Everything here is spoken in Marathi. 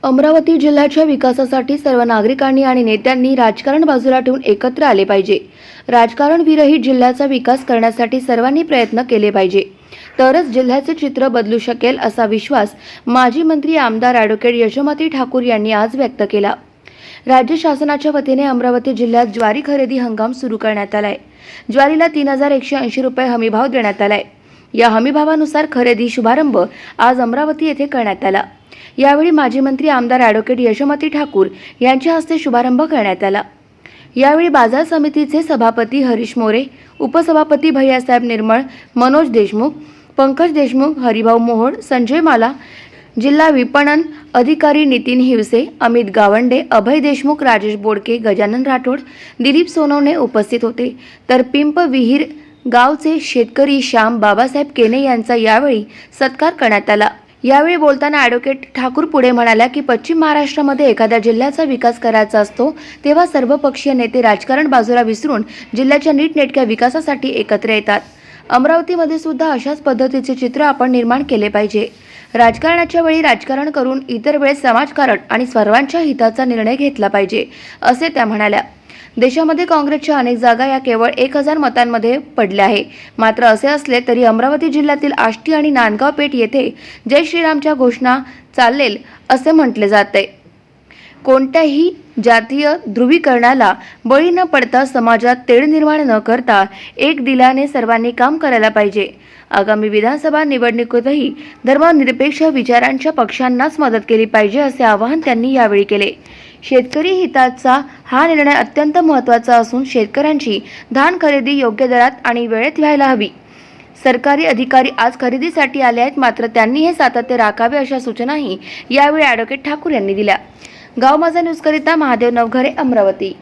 अमरावती जिल्ह्याच्या विकासासाठी सर्व नागरिकांनी आणि नेत्यांनी राजकारण बाजूला ठेवून एकत्र आले पाहिजे। राजकारण विरहित जिल्ह्याचा विकास करण्यासाठी सर्वांनी प्रयत्न केले पाहिजे, तरच जिल्ह्याचे चित्र बदलू शकेल असा विश्वास माजी मंत्री आमदार ॲडव्होकेट यशोमती ठाकूर यांनी आज व्यक्त केला। राज्य शासनाच्या वतीने अमरावती जिल्ह्यात ज्वारी खरेदी हंगाम सुरू करण्यात आलाय। ज्वारीला 3180 रुपये हमीभाव देण्यात आलाय। या हमीभावानुसार खरेदी शुभारंभ आज अमरावती येथे करण्यात आला। यावेळी माजी मंत्री आमदार ॲडव्होकेट यशोमती ठाकूर यांच्या हस्ते शुभारंभ करण्यात आला। यावेळी बाजार समितीचे सभापती हरीश मोरे, उपसभापती भैयासाहेब निर्मळ, मनोज देशमुख, पंकज देशमुख, हरिभाऊ मोहोड, संजय माला, जिल्हा विपणन अधिकारी नितीन हिवसे, अमित गावंडे, अभय देशमुख, राजेश बोडके, गजानन राठोड, दिलीप सोनवणे उपस्थित होते। तर पिंप विहीर गावचे शेतकरी श्याम बाबासाहेब केने यांचा यावेळी सत्कार करण्यात आला। यावेळी बोलताना ॲडव्होकेट ठाकूर पुढे म्हणाल्या की पश्चिम महाराष्ट्रामध्ये एखाद्या जिल्ह्याचा विकास करायचा असतो तेव्हा सर्वपक्षीय नेते राजकारण बाजूला विसरून जिल्ह्याच्या नीटनेटक्या विकासासाठी एकत्र येतात। अमरावतीमध्ये सुद्धा अशाच पद्धतीचे चित्र आपण निर्माण केले पाहिजे। राजकारणाच्या वेळी राजकारण करून इतर वेळेस समाजकारण आणि सर्वांच्या हिताचा निर्णय घेतला पाहिजे, असे त्या म्हणाल्या। देशामध्ये काँग्रेसच्या अनेक जागा या केवळ 1000 मतांमध्ये पडल्या आहे। मात्र असे असले तरी अमरावती जिल्ह्यातील आष्टी आणि नांदगाव पेठ येथे जय श्रीरामच्या घोषणा चालेल असे म्हटले जाते। कोणत्याही जातीय ध्रुवीकरणाला बळी न पडता समाजात तेढ निर्माण न करता एक दिलाने सर्वांनी काम करायला पाहिजे। आगामी विधानसभा निवडणुकीतही धर्मनिरपेक्ष विचारांच्या पक्षांनाच मदत केली पाहिजे, असे आवाहन त्यांनी यावेळी केले। शेतकरी हिताचा हा निर्णय अत्यंत महत्त्वाचा असून शेतकऱ्यांची धान खरेदी योग्य दरात आणि वेळेत व्हायला हवी। सरकारी अधिकारी आज खरेदीसाठी आले आहेत, मात्र त्यांनी हे सातत्य राखावे अशा सूचनाही यावेळी ॲडव्होकेट ठाकूर यांनी दिल्या। गाव माझा न्यूजकरिता महादेव नवघरे, अमरावती।